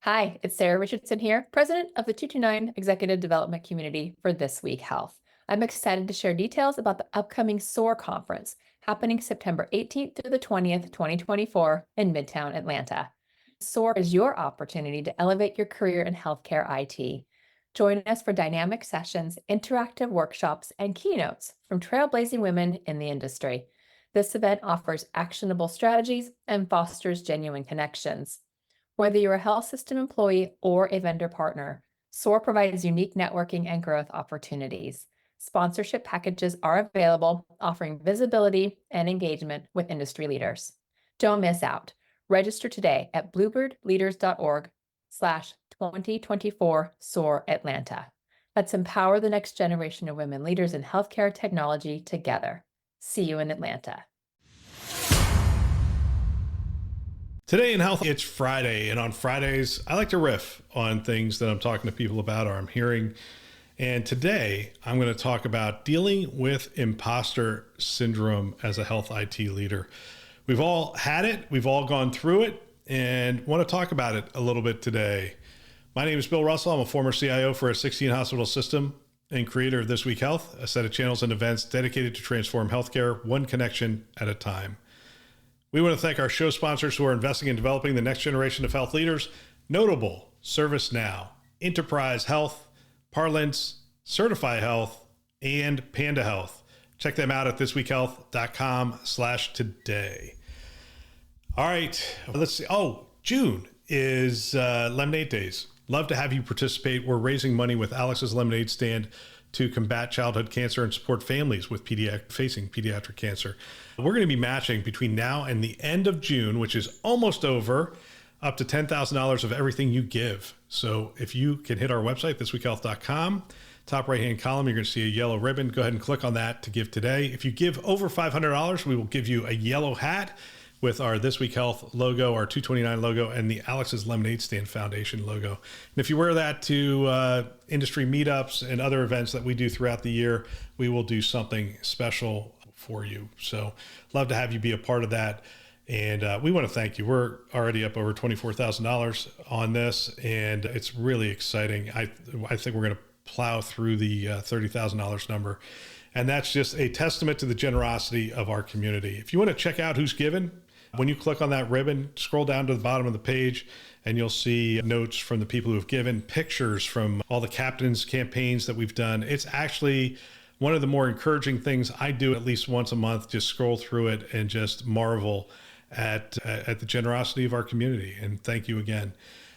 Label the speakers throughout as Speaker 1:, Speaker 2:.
Speaker 1: Hi, it's Sarah Richardson here, President of the 229 Executive Development Community for This Week Health. I'm excited to share details about the upcoming SOAR conference happening September 18th through the 20th, 2024 in Midtown Atlanta. SOAR is your opportunity to elevate your career in healthcare IT. Join us for dynamic sessions, interactive workshops, and keynotes from trailblazing women in the industry. This event offers actionable strategies and fosters genuine connections. Whether you're a health system employee or a vendor partner, SOAR provides unique networking and growth opportunities. Sponsorship packages are available, offering visibility and engagement with industry leaders. Don't miss out. Register today at bluebirdleaders.org/2024 SOAR Atlanta. Let's empower the next generation of women leaders in healthcare technology together. See you in Atlanta.
Speaker 2: Today in health, it's Friday, and on Fridays, I like to riff on things that I'm talking to people about or I'm hearing. And today, I'm going to talk about dealing with imposter syndrome as a health IT leader. We've all had it, we've all gone through it, and want to talk about it a little bit today. My name is Bill Russell. I'm a former CIO for a 16-hospital system and creator of This Week Health, a set of channels and events dedicated to transform healthcare one connection at a time. We want to thank our show sponsors who are investing in developing the next generation of health leaders, notable ServiceNow, Enterprise Health, Parlance, Certify Health, and Panda Health. Check them out at thisweekhealth.com/today. All right, let's see. Oh, June is Lemonade Days. Love to have you participate. We're raising money with Alex's Lemonade Stand to combat childhood cancer and support families with facing pediatric cancer. We're going to be matching between now and the end of June, which is almost over, up to $10,000 of everything you give. So if you can hit our website, thisweekhealth.com, top right-hand column, you're going to see a yellow ribbon. Go ahead and click on that to give today. If you give over $500, we will give you a yellow hat with our This Week Health logo, our 229 logo, and the Alex's Lemonade Stand Foundation logo. And if you wear that to industry meetups and other events that we do throughout the year, we will do something special for you. So love to have you be a part of that. And we want to thank you. We're already up over $24,000 on this, and it's really exciting. I think we're going to plow through the $30,000 number. And that's just a testament to the generosity of our community. If you want to check out who's given, when you click on that ribbon, scroll down to the bottom of the page, and you'll see notes from the people who have given, pictures from all the captains' campaigns that we've done. It's actually one of the more encouraging things I do at least once a month, just scroll through it and just marvel at the generosity of our community. And thank you again.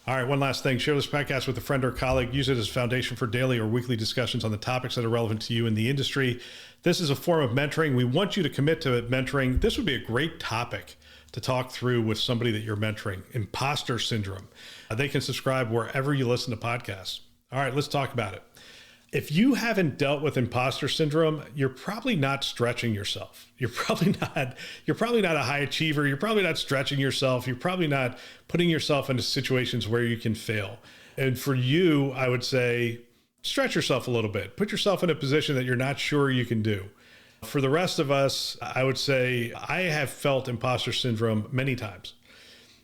Speaker 2: All right, one last thing. Share this podcast with a friend or colleague. Use it as a foundation for daily or weekly discussions on the topics that are relevant to you in the industry. This is a form of mentoring. We want you to commit to mentoring. This would be a great topic to talk through with somebody that you're mentoring. Imposter syndrome. They can subscribe wherever you listen to podcasts. All right, let's talk about it. If you haven't dealt with imposter syndrome, you're probably not stretching yourself. You're probably not a high achiever. You're probably not stretching yourself. You're probably not putting yourself into situations where you can fail. And for you, I would say, stretch yourself a little bit. Put yourself in a position that you're not sure you can do. For the rest of us, I would say I have felt imposter syndrome many times.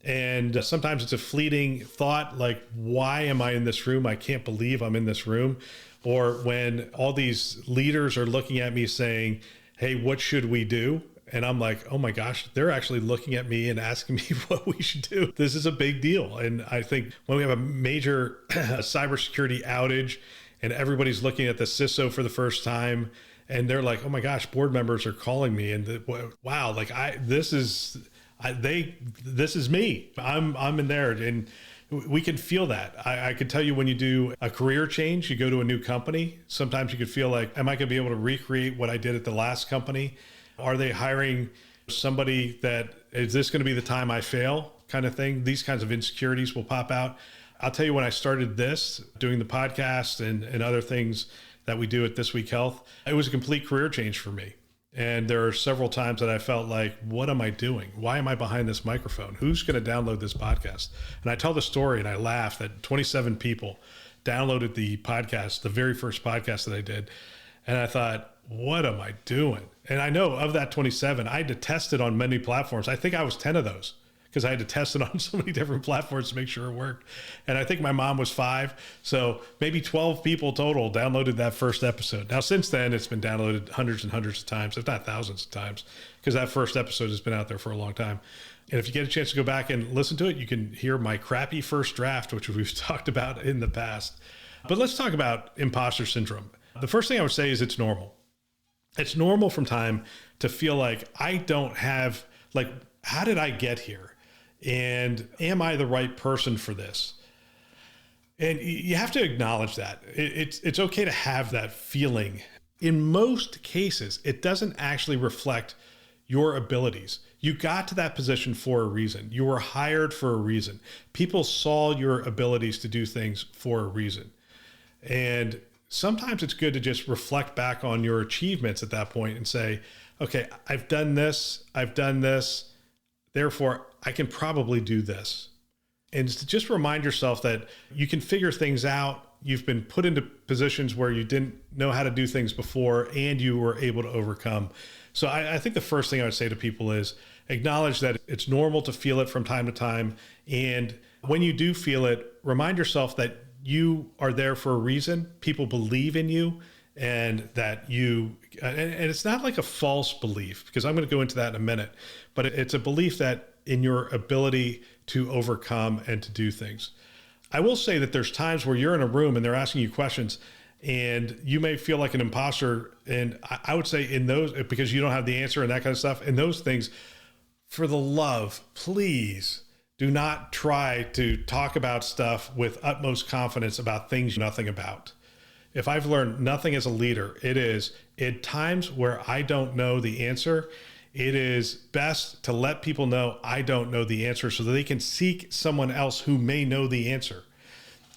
Speaker 2: And sometimes it's a fleeting thought like, why am I in this room? I can't believe I'm in this room. Or when all these leaders are looking at me saying, hey, what should we do? And I'm like, oh my gosh, they're actually looking at me and asking me what we should do. This is a big deal. And I think when we have a major cybersecurity outage and everybody's looking at the CISO for the first time, and they're like, oh my gosh, board members are calling me, and wow, like this is me. I'm in there, and we can feel that. I could tell you when you do a career change, you go to a new company, sometimes you could feel like, am I going to be able to recreate what I did at the last company? Are they hiring somebody that, is this going to be the time I fail kind of thing? These kinds of insecurities will pop out. I'll tell you, when I started doing the podcast and other things that we do at This Week Health, it was a complete career change for me. And there are several times that I felt like, what am I doing? Why am I behind this microphone? Who's going to download this podcast? And I tell the story and I laugh that 27 people downloaded the podcast, the very first podcast that I did. And I thought, what am I doing? And I know of that 27, I had to test it on many platforms. I think I was 10 of those because I had to test it on so many different platforms to make sure it worked. And I think my mom was 5. So maybe 12 people total downloaded that first episode. Now, since then, it's been downloaded hundreds and hundreds of times, if not thousands of times, because that first episode has been out there for a long time. And if you get a chance to go back and listen to it, you can hear my crappy first draft, which we've talked about in the past. But let's talk about imposter syndrome. The first thing I would say is it's normal. It's normal from time to feel like I don't have, like, how did I get here? And am I the right person for this? And you have to acknowledge that. It's okay to have that feeling. In most cases, it doesn't actually reflect your abilities. You got to that position for a reason. You were hired for a reason. People saw your abilities to do things for a reason. And sometimes it's good to just reflect back on your achievements at that point and say, okay, I've done this, therefore I can probably do this. And to just remind yourself that you can figure things out. You've been put into positions where you didn't know how to do things before and you were able to overcome. So I think the first thing I would say to people is acknowledge that it's normal to feel it from time to time. And when you do feel it, remind yourself that you are there for a reason. People believe in you, and that you, and it's not like a false belief, because I'm going to go into that in a minute, but it's a belief that in your ability to overcome and to do things. I will say that there's times where you're in a room and they're asking you questions and you may feel like an imposter. And I would say in those, because you don't have the answer and that kind of stuff, and those things, for the love, please do not try to talk about stuff with utmost confidence about things you know nothing about. If I've learned nothing as a leader, it is at times where I don't know the answer, it is best to let people know I don't know the answer so that they can seek someone else who may know the answer.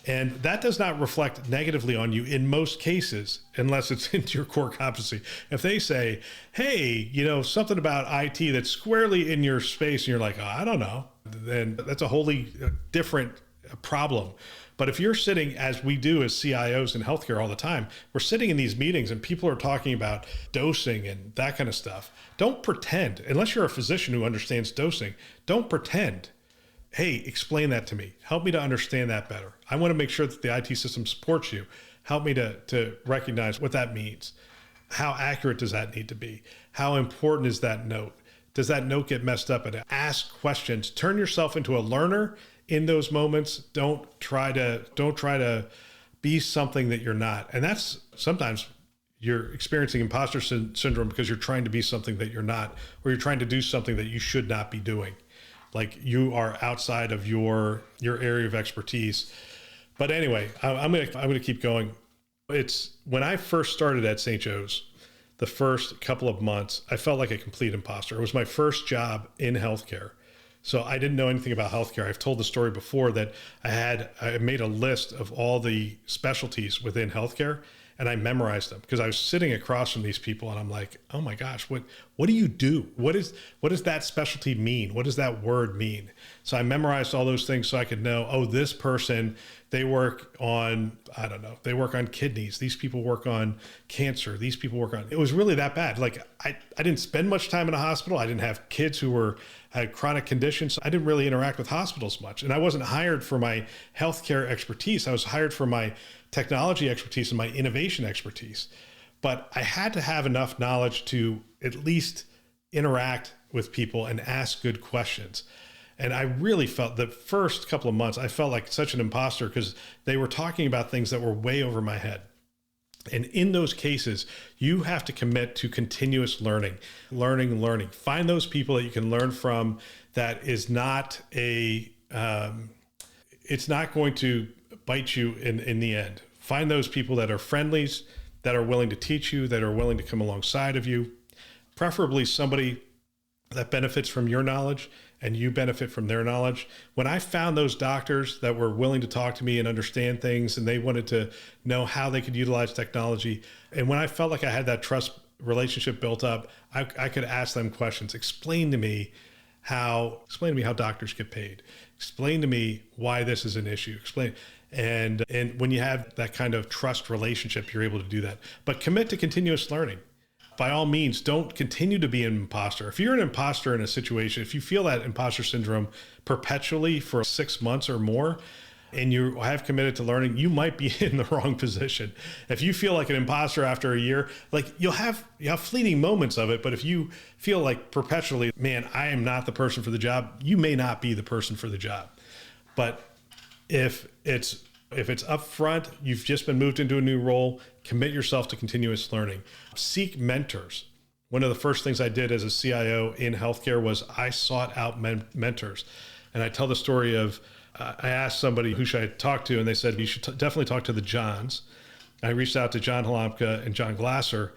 Speaker 2: And that does not reflect negatively on you in most cases, unless it's into your core competency. If they say, hey, you know, something about IT that's squarely in your space, and you're like, oh, I don't know, then that's a wholly different problem. But if you're sitting, as we do as CIOs in healthcare all the time, we're sitting in these meetings and people are talking about dosing and that kind of stuff. Don't pretend, unless you're a physician who understands dosing, don't pretend. Hey, explain that to me. Help me to understand that better. I want to make sure that the IT system supports you. Help me to recognize what that means. How accurate does that need to be? How important is that note? Does that note get messed up? And ask questions. Turn yourself into a learner in those moments. Don't try to be something that you're not. And that's sometimes you're experiencing imposter syndrome because you're trying to be something that you're not, or you're trying to do something that you should not be doing. Like you are outside of your area of expertise. But anyway, I'm gonna keep going. It's when I first started at St. Joe's, the first couple of months, I felt like a complete imposter. It was my first job in healthcare. So I didn't know anything about healthcare. I've told the story before that I made a list of all the specialties within healthcare, and I memorized them because I was sitting across from these people and I'm like, oh my gosh, what do you do? What does that specialty mean? What does that word mean? So I memorized all those things so I could know, oh, this person, they work on, I don't know, they work on kidneys. These people work on cancer. These people work on, it was really that bad. Like I didn't spend much time in a hospital. I didn't have kids who had chronic conditions. I didn't really interact with hospitals much. And I wasn't hired for my healthcare expertise. I was hired for my technology expertise and my innovation expertise. But I had to have enough knowledge to at least interact with people and ask good questions. And I really felt the first couple of months, I felt like such an imposter because they were talking about things that were way over my head. And in those cases, you have to commit to continuous learning. Find those people that you can learn from that is not it's not going to bite you in the end. Find those people that are friendlies, that are willing to teach you, that are willing to come alongside of you, preferably somebody that benefits from your knowledge and you benefit from their knowledge. When I found those doctors that were willing to talk to me and understand things, and they wanted to know how they could utilize technology, and when I felt like I had that trust relationship built up, I could ask them questions. Explain to me how doctors get paid. Explain to me why this is an issue. And when you have that kind of trust relationship, you're able to do that. But commit to continuous learning. by all means, don't continue to be an imposter. If you're an imposter in a situation, if you feel that imposter syndrome perpetually for 6 months or more, and you have committed to learning, you might be in the wrong position. If you feel like an imposter after a year, like you'll have fleeting moments of it, but if you feel like perpetually, man, I am not the person for the job, you may not be the person for the job. But if it's up front, you've just been moved into a new role, commit yourself to continuous learning. Seek mentors. One of the first things I did as a CIO in healthcare was I sought out mentors. And I tell the story of, I asked somebody who should I talk to, and they said, you should definitely talk to the Johns. I reached out to John Halamka and John Glasser,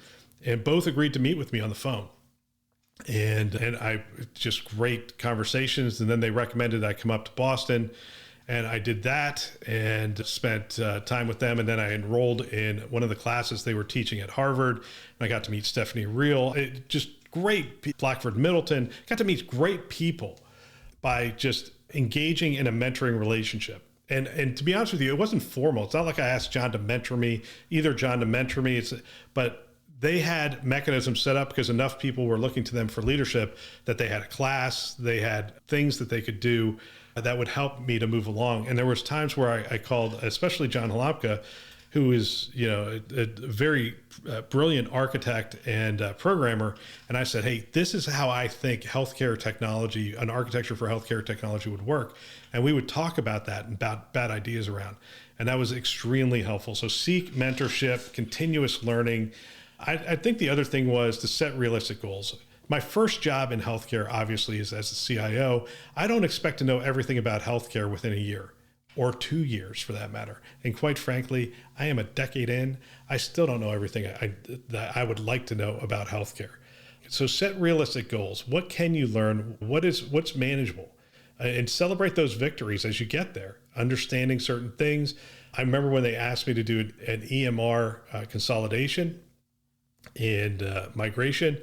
Speaker 2: and both agreed to meet with me on the phone. And I just great conversations. And then they recommended I come up to Boston, and I did that and spent time with them. And then I enrolled in one of the classes they were teaching at Harvard. And I got to meet Stephanie Reel, just great, Blackford Middleton, got to meet great people by just engaging in a mentoring relationship. And to be honest with you, it wasn't formal. It's not like I asked John to mentor me, either John to mentor me, but they had mechanisms set up because enough people were looking to them for leadership that they had a class, they had things that they could do that would help me to move along. And there was times where I called, especially John Halamka, who is, a very brilliant architect and programmer. And I said, hey, this is how I think healthcare technology, an architecture for healthcare technology would work. And we would talk about that and about bad ideas around. And that was extremely helpful. So seek mentorship, continuous learning. I think the other thing was to set realistic goals. My first job in healthcare, obviously, is as a CIO. I don't expect to know everything about healthcare within a year or 2 years for that matter. And quite frankly, I am a decade in. I still don't know everything that I would like to know about healthcare. So set realistic goals. What can you learn? What's manageable? And celebrate those victories as you get there, understanding certain things. I remember when they asked me to do an EMR consolidation and migration.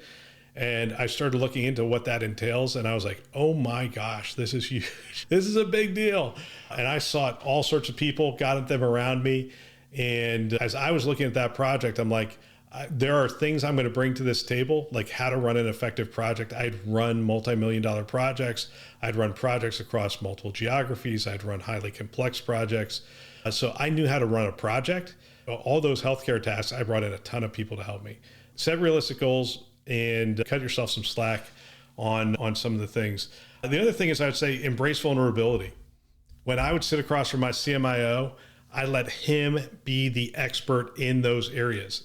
Speaker 2: And I started looking into what that entails. And I was like, oh my gosh, this is huge. This is a big deal. And I sought all sorts of people, got them around me. And as I was looking at that project, I'm like, there are things I'm going to bring to this table, like how to run an effective project. I'd run multi-million-dollar projects. I'd run projects across multiple geographies. I'd run highly complex projects. So I knew how to run a project. All those healthcare tasks, I brought in a ton of people to help me. Set realistic goals and cut yourself some slack on some of the things. The other thing is I would say embrace vulnerability. When I would sit across from my CMIO, I let him be the expert in those areas.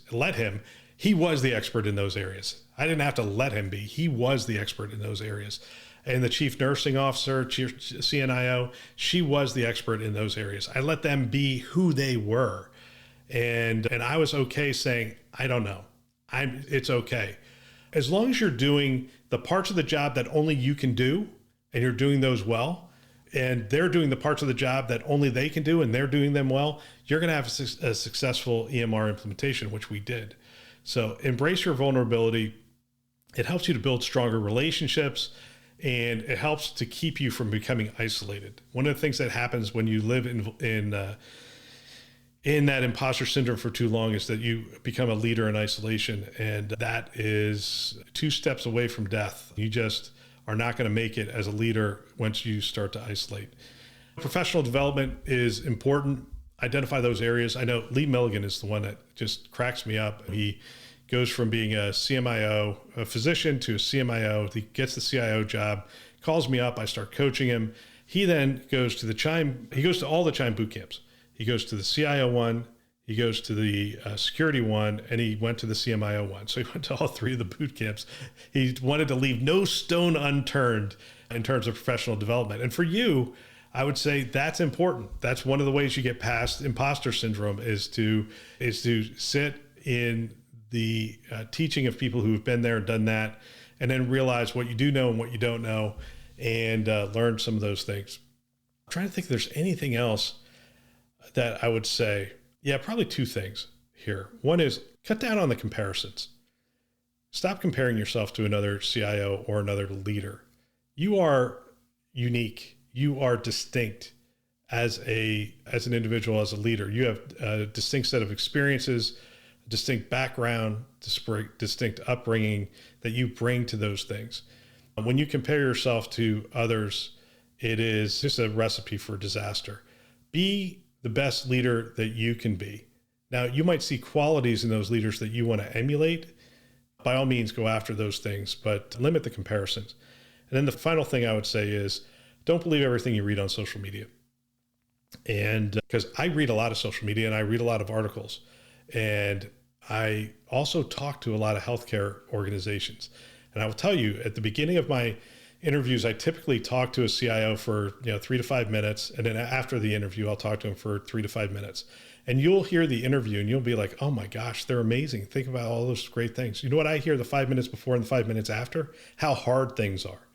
Speaker 2: He was the expert in those areas. I didn't have to let him be. He was the expert in those areas. And the chief nursing officer, CNIO, she was the expert in those areas. I let them be who they were. And I was okay saying, I don't know. It's okay. As long as you're doing the parts of the job that only you can do, and you're doing those well, and they're doing the parts of the job that only they can do, and they're doing them well, you're going to have a successful EMR implementation, which we did. So embrace your vulnerability. It helps you to build stronger relationships, and it helps to keep you from becoming isolated. One of the things that happens when you live in that imposter syndrome for too long is that you become a leader in isolation, and that is 2 steps away from death. You just are not going to make it as a leader once you start to isolate. Professional development is important. Identify those areas. I know Lee Milligan is the one that just cracks me up. He goes from being a CMIO, a physician, to a CMIO. He gets the CIO job, calls me up. I start coaching him. He then goes to all the Chime boot camps. He goes to the CIO one, he goes to the security one, and he went to the CMIO one. So he went to all 3 of the boot camps. He wanted to leave no stone unturned in terms of professional development. And for you, I would say that's important. That's one of the ways you get past imposter syndrome is to sit in the teaching of people who have been there and done that, and then realize what you do know and what you don't know, and learn some of those things. I'm trying to think if there's anything else that I would say. Yeah, probably 2 things here. One is cut down on the comparisons. Stop comparing yourself to another CIO or another leader. You are unique. You are distinct as an individual, as a leader. You have a distinct set of experiences distinct background, distinct upbringing that you bring to those things. When you compare yourself to others, it is just a recipe for disaster. Be the best leader that you can be. Now, you might see qualities in those leaders that you want to emulate. By all means, go after those things, but limit the comparisons. And then the final thing I would say is, don't believe everything you read on social media. And because I read a lot of social media and I read a lot of articles, and I also talk to a lot of healthcare organizations. And I will tell you, at the beginning of my interviews, I typically talk to a CIO for 3 to 5 minutes. And then after the interview, I'll talk to them for 3 to 5 minutes. And you'll hear the interview and you'll be like, oh my gosh, they're amazing. Think about all those great things. You know what I hear the 5 minutes before and the 5 minutes after? How hard things are,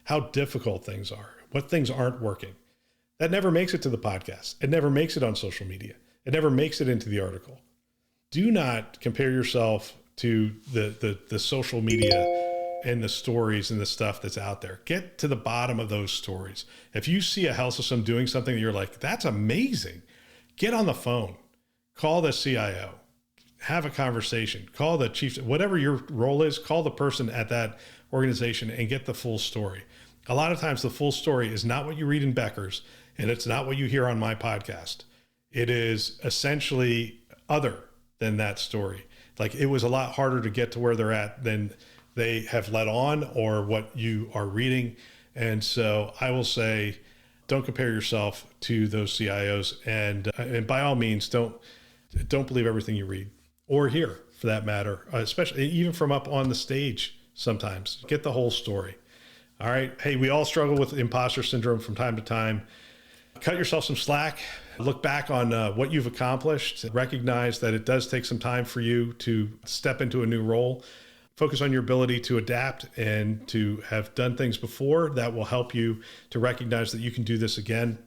Speaker 2: how difficult things are, what things aren't working. That never makes it to the podcast. It never makes it on social media. It never makes it into the article. Do not compare yourself to the social media and the stories and the stuff that's out there. Get to the bottom of those stories. If you see a health system doing something that you're like, that's amazing, get on the phone, call the CIO, have a conversation, call the chief, whatever your role is, call the person at that organization and get the full story. A lot of times the full story is not what you read in Becker's, and it's not what you hear on my podcast. It is essentially other than that story. Like, it was a lot harder to get to where they're at than they have let on or what you are reading. And so I will say, don't compare yourself to those CIOs, and by all means, don't believe everything you read or hear, for that matter, especially even from up on the stage. Sometimes get the whole story. All right. Hey, we all struggle with imposter syndrome from time to time. Cut yourself some slack. Look back on what you've accomplished. Recognize that it does take some time for you to step into a new role. Focus on your ability to adapt and to have done things before. That will help you to recognize that you can do this again.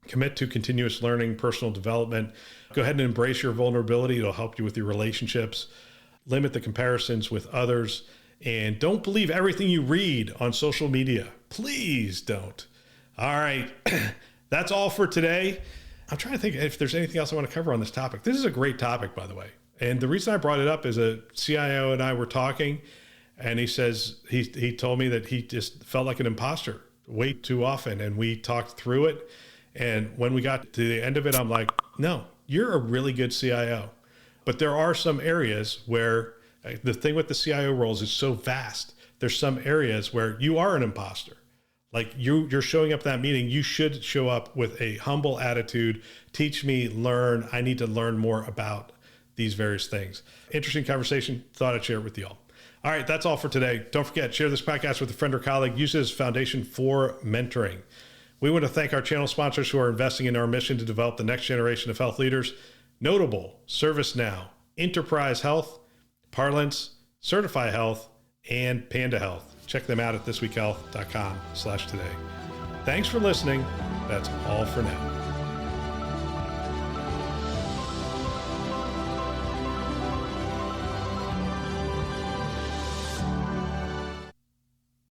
Speaker 2: Commit to continuous learning, personal development. Go ahead and embrace your vulnerability. It'll help you with your relationships. Limit the comparisons with others. And don't believe everything you read on social media. Please don't. All right. That's all for today. I'm trying to think if there's anything else I want to cover on this topic. This is a great topic, by the way. And the reason I brought it up is a CIO and I were talking, and he says, he told me that he just felt like an imposter way too often. And we talked through it. And when we got to the end of it, I'm like, no, you're a really good CIO. But there are some areas where the thing with the CIO roles is so vast. There's some areas where you are an imposter. Like you're showing up at that meeting, you should show up with a humble attitude. Teach me, learn. I need to learn more about these various things. Interesting conversation. Thought I'd share it with you all. All right, that's all for today. Don't forget, share this podcast with a friend or colleague. Use it as a foundation for mentoring. We want to thank our channel sponsors who are investing in our mission to develop the next generation of health leaders. Notable: ServiceNow, Enterprise Health, Parlance, Certify Health, and Panda Health. Check them out at thisweekhealth.com/today. Thanks for listening. That's all for now.